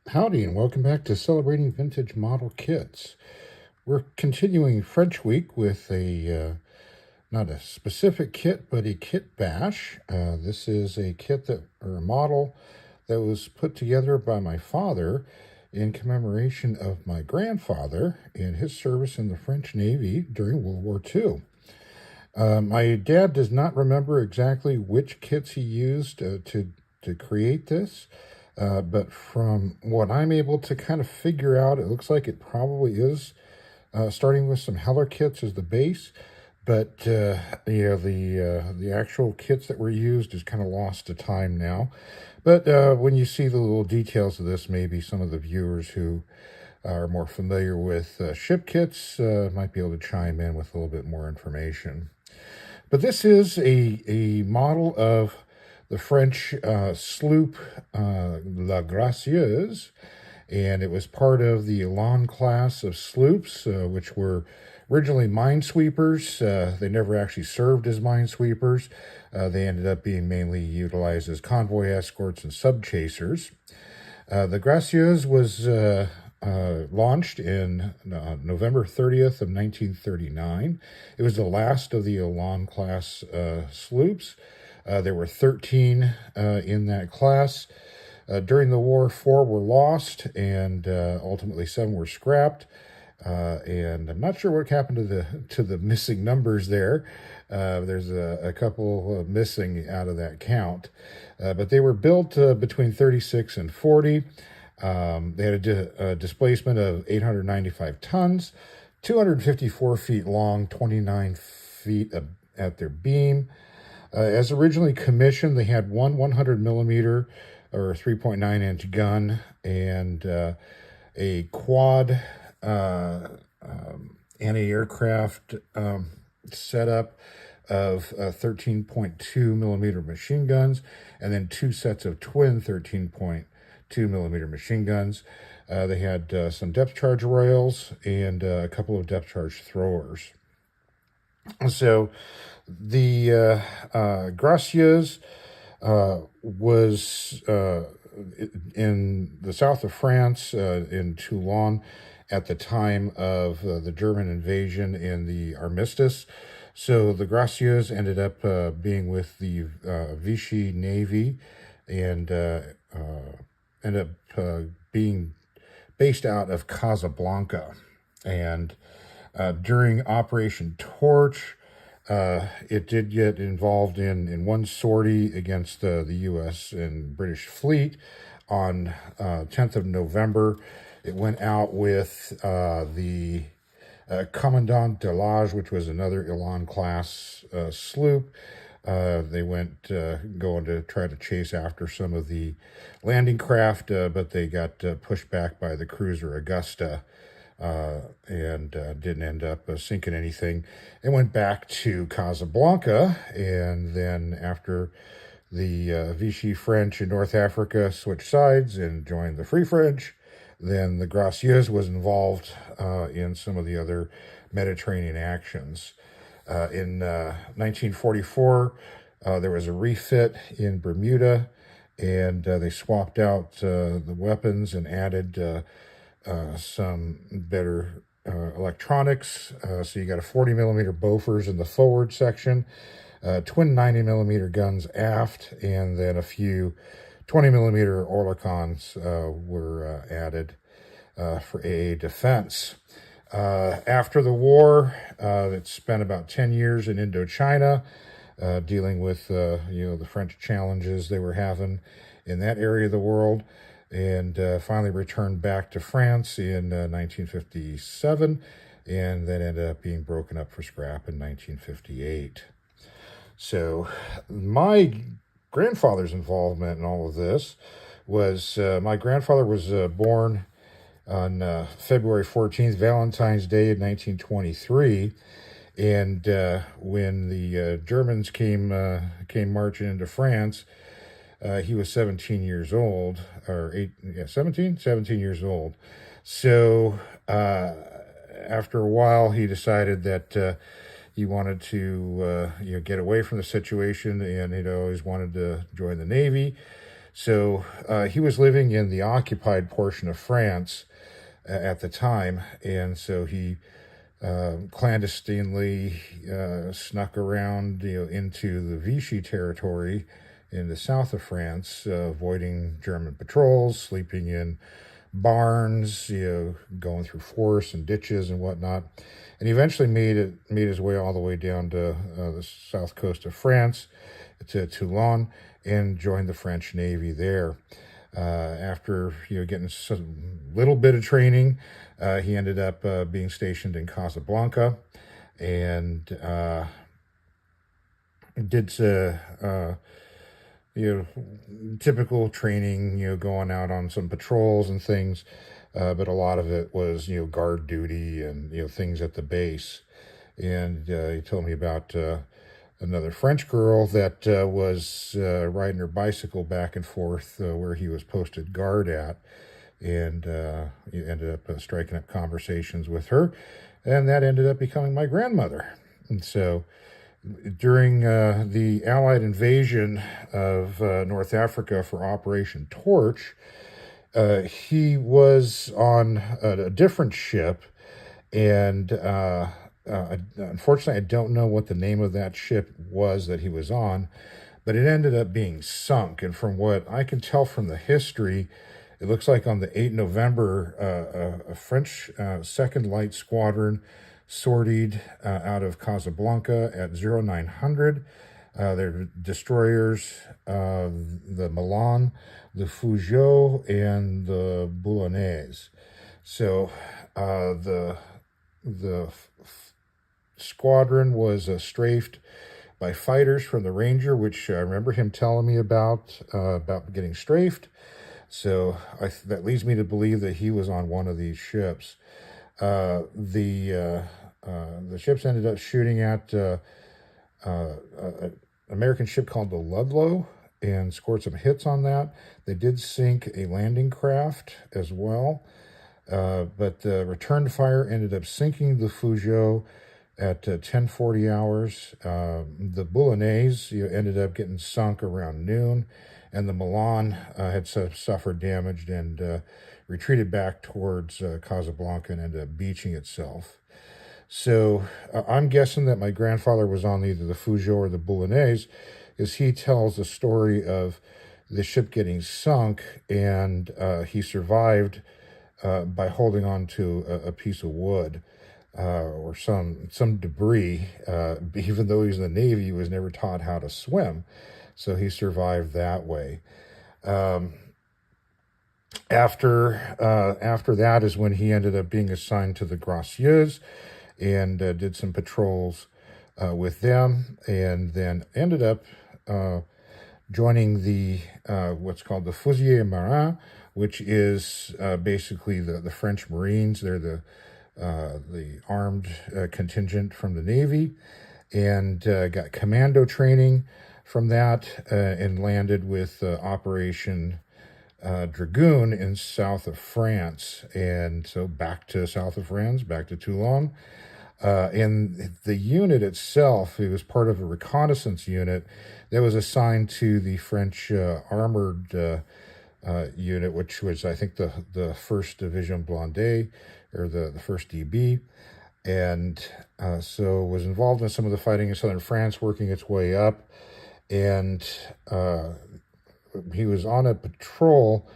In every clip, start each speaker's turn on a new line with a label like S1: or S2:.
S1: Howdy, and welcome back to Celebrating Vintage Model Kits. We're continuing French Week with not a specific kit, but a kit bash. This is a kit or a model that was put together by my father in commemoration of my grandfather and his service in the French Navy during World War II. My dad does not remember exactly which kits he used to create this. But from what I'm able to kind of figure out, it looks like it probably is starting with some Heller kits as the base. But the actual kits that were used is kind of lost to time now. But when you see the little details of this, maybe some of the viewers who are more familiar with ship kits might be able to chime in with a little bit more information. But this is a model of the French sloop La Gracieuse, and it was part of the Elan class of sloops, which were originally minesweepers. They never actually served as minesweepers. They ended up being mainly utilized as convoy escorts and sub-chasers. The Gracieuse was launched in November 30th of 1939. It was the last of the Elan class sloops. There were 13 in that class. During the war, 4 were lost, and ultimately 7 were scrapped. And I'm not sure what happened to the missing numbers there. There's a couple missing out of that count. But they were built between 36 and 40. They had a displacement of 895 tons, 254 feet long, 29 feet at their beam. As originally commissioned, they had one 100 millimeter or 3.9 inch gun and a quad anti-aircraft setup of 13.2 millimeter machine guns, and then 2 sets of twin 13.2 millimeter machine guns. They had some depth charge royals and a couple of depth charge throwers. So the Gracieuse was in the south of France, in Toulon, at the time of the German invasion in the armistice. So the Gracieuse ended up being with the Vichy Navy and ended up being based out of Casablanca. And during Operation Torch, it did get involved in one sortie against the U.S. and British fleet on 10th of November. It went out with the Commandant de Lage, which was another Elan class sloop. They went going to try to chase after some of the landing craft, but they got pushed back by the cruiser Augusta. And didn't end up sinking anything. It went back to Casablanca, and then after the Vichy French in North Africa switched sides and joined the Free French, then the Gracieuse was involved in some of the other Mediterranean actions. In 1944, there was a refit in Bermuda, and they swapped out the weapons and added some better electronics. So you got a 40 millimeter Bofors in the forward section, twin 90 millimeter guns aft, and then a few 20 millimeter Oerlikons were added for AA defense. After the war, it spent about 10 years in Indochina, dealing with the French challenges they were having in that area of the world, and finally returned back to France in 1957, and then ended up being broken up for scrap in 1958. So my grandfather's involvement in all of this was, my grandfather was born on February 14th, Valentine's Day in 1923, and when the Germans came marching into France, he was 17 years old, or 17 years old. So after a while, he decided that he wanted to get away from the situation, and he'd always wanted to join the Navy. So he was living in the occupied portion of France at the time, and so he clandestinely snuck around, into the Vichy territory in the south of France, avoiding German patrols, sleeping in barns, going through forests and ditches and whatnot, and he eventually made his way all the way down to the south coast of France, to Toulon, and joined the French Navy there. After getting a little bit of training, he ended up being stationed in Casablanca, and did typical training, going out on some patrols and things, but a lot of it was guard duty and things at the base. And he told me about another French girl that was riding her bicycle back and forth where he was posted guard at, and he ended up striking up conversations with her, and that ended up becoming my grandmother. And so during the Allied invasion of North Africa for Operation Torch, he was on a different ship, and unfortunately, I don't know what the name of that ship was that he was on, but it ended up being sunk. And from what I can tell from the history, it looks like on the 8th November, a French 2nd Light Squadron sortied out of Casablanca at 0900. Their destroyers, the Milan, the Fougeot, and the Boulonnaise. So the squadron was strafed by fighters from the Ranger, which I remember him telling me about getting strafed. So that leads me to believe that he was on one of these ships. The ships ended up shooting at an American ship called the Ludlow and scored some hits on that. They did sink a landing craft as well, but the return fire ended up sinking the Fougeot at 10:40 hours. The Boulonnaise ended up getting sunk around noon, and the Milan had suffered damage and retreated back towards Casablanca and ended up beaching itself. So I'm guessing that my grandfather was on either the Fougeot or the Boulonnaise, as he tells the story of the ship getting sunk, and he survived by holding on to a piece of wood or some debris. Even though he was in the Navy, he was never taught how to swim, so he survived that way. After that is when he ended up being assigned to the Gracieuse, and did some patrols with them, and then ended up joining the what's called the Fusiliers Marins, which is basically the French Marines. They're the armed contingent from the Navy, and got commando training from that, and landed with Operation Dragoon in south of France. And so back to south of France, back to Toulon. And the unit itself, it was part of a reconnaissance unit that was assigned to the French armored unit, which was, I think, the 1st Division Blindé, or the 1st DB. And so was involved in some of the fighting in southern France, working its way up. And he was on a patrol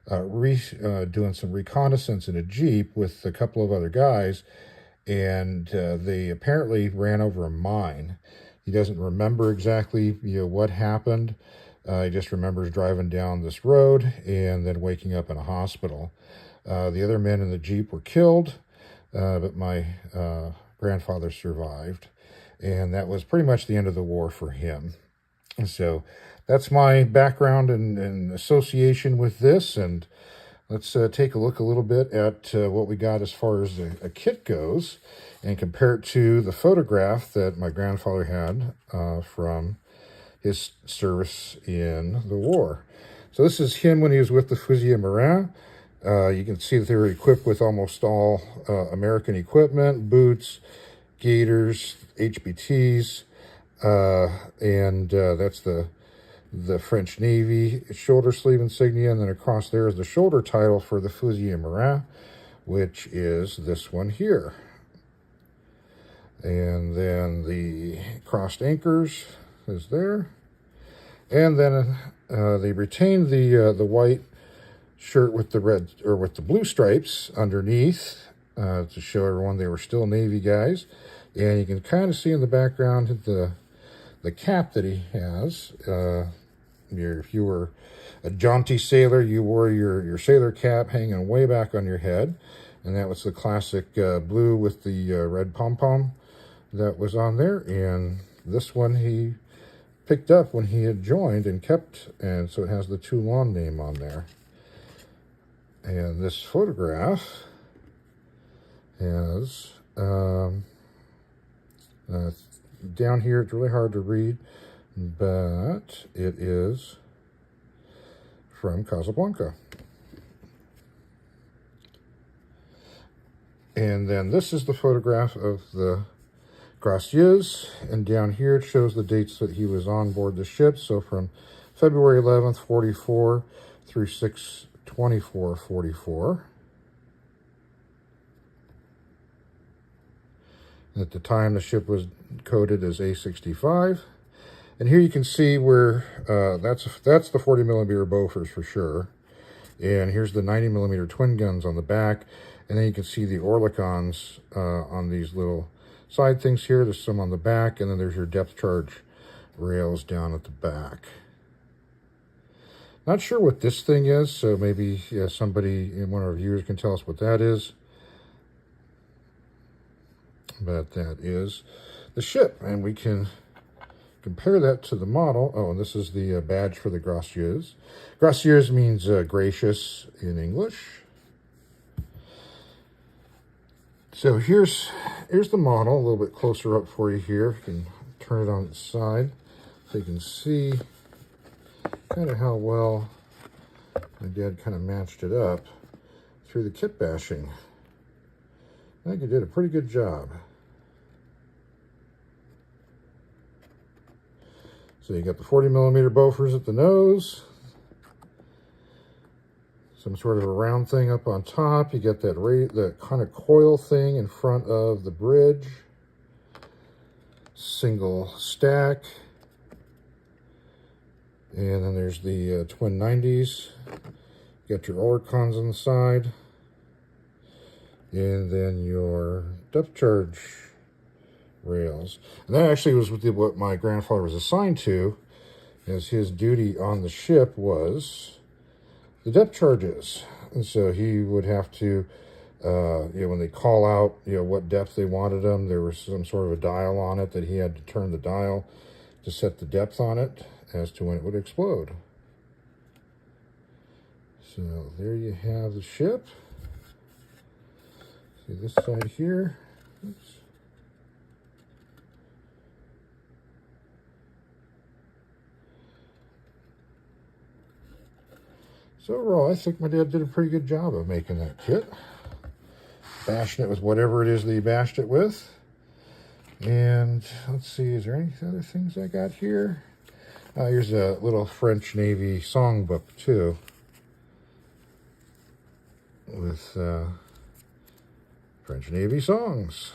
S1: doing some reconnaissance in a Jeep with a couple of other guys, and they apparently ran over a mine. He doesn't remember exactly what happened. He just remembers driving down this road and then waking up in a hospital. The other men in the Jeep were killed, but my grandfather survived, and that was pretty much the end of the war for him. And so that's my background and association with this, and let's take a look a little bit at what we got as far as a kit goes, and compare it to the photograph that my grandfather had from his service in the war. So this is him when he was with the Fusiliers Marins. You can see that they were equipped with almost all American equipment: boots, gaiters, HBTs, and that's the the French Navy shoulder sleeve insignia, and then across there is the shoulder title for the Fusilier Marin, which is this one here. And then the crossed anchors is there. And then they retained the white shirt with the red or with the blue stripes underneath to show everyone they were still Navy guys. And you can kind of see in the background the cap that he has. If you were a jaunty sailor, you wore your sailor cap hanging way back on your head. And that was the classic blue with the red pom-pom that was on there. And this one he picked up when he had joined and kept, and so it has the Toulon name on there. And this photograph has, down here, it's really hard to read, but it is from Casablanca. And then this is the photograph of the Gracieuse, and down here it shows the dates that he was on board the ship. So from February 11th, 44 through 6/24, 44. At the time, the ship was coded as A65. And here you can see where that's the 40 millimeter Bofors for sure. And here's the 90 millimeter twin guns on the back. And then you can see the Oerlikons on these little side things here. There's some on the back, and then there's your depth charge rails down at the back. Not sure what this thing is, so maybe somebody, one of our viewers, can tell us what that is. But that is the ship, and we can compare that to the model. Oh, and this is the badge for the Gracieuse. Gracieuse means gracious in English. So here's the model, a little bit closer up for you here. You can turn it on its side so you can see kind of how well my dad kind of matched it up through the kit bashing. I think he did a pretty good job. So you got the 40 millimeter Bofors at the nose, some sort of a round thing up on top. You get that kind of coil thing in front of the bridge. Single stack. And then there's the twin 90s. You got your Oerlikons on the side. And then your depth charge rails. And that actually was what my grandfather was assigned to, as his duty on the ship was the depth charges. And so he would have to, when they call out, what depth they wanted them, there was some sort of a dial on it that he had to turn the dial to set the depth on it as to when it would explode. So there you have the ship. See this side here. Oops. So overall, I think my dad did a pretty good job of making that kit. Bashing it with whatever it is that he bashed it with. And let's see, is there any other things I got here? Here's a little French Navy songbook too, with French Navy songs.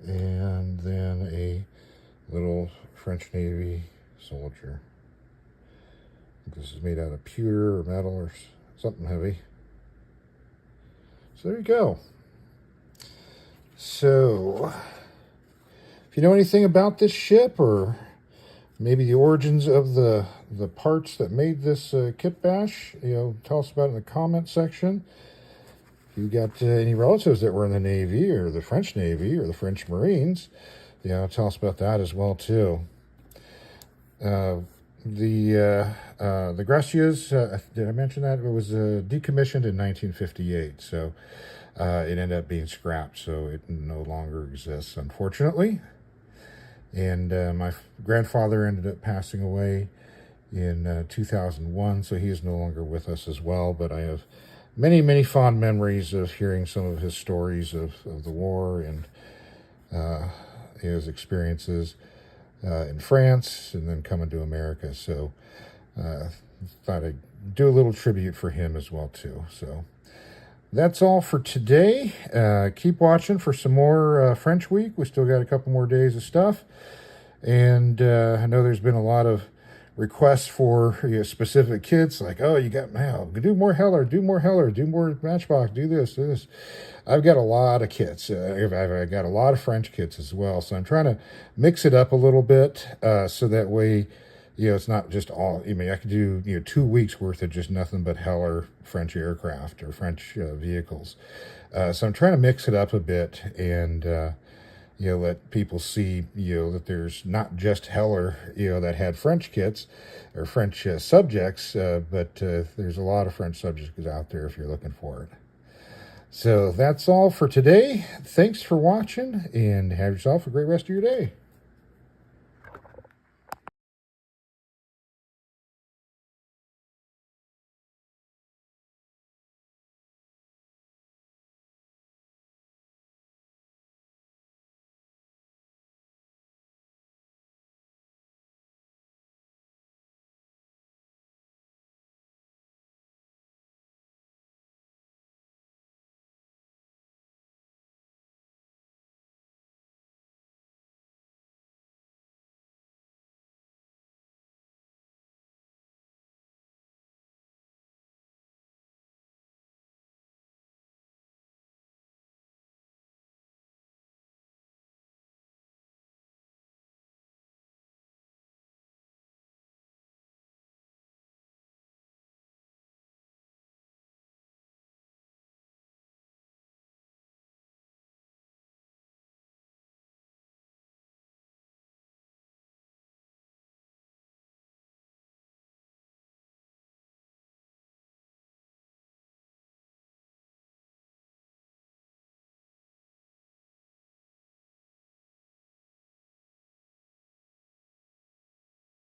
S1: And then a little French Navy soldier. This is made out of pewter or metal or something heavy. So there you go. So, if you know anything about this ship, or maybe the origins of the parts that made this kit bash, tell us about it in the comment section. If you got any relatives that were in the Navy, or the French Navy, or the French Marines, tell us about that as well too. The Gracieuse, did I mention that? It was decommissioned in 1958, so it ended up being scrapped, so it no longer exists, unfortunately. And my grandfather ended up passing away in 2001, so he is no longer with us as well, but I have many, many fond memories of hearing some of his stories of the war and his experiences. in France, and then coming to America. So thought I'd do a little tribute for him as well too. So that's all for today. Keep watching for some more French Week. We still got a couple more days of stuff. And I know there's been a lot of requests for specific kids, like, oh, you got mail, do more Heller, do more Heller, do more Matchbox, do this, do this. I've got a lot of kits. I've got a lot of French kits as well. So I'm trying to mix it up a little bit so that way, it's not just all, I could do, 2 weeks worth of just nothing but Heller French aircraft or French vehicles. So I'm trying to mix it up a bit and, let people see, that there's not just Heller, that had French kits or French subjects, but there's a lot of French subjects out there if you're looking for it. So that's all for today. Thanks for watching, and have yourself a great rest of your day.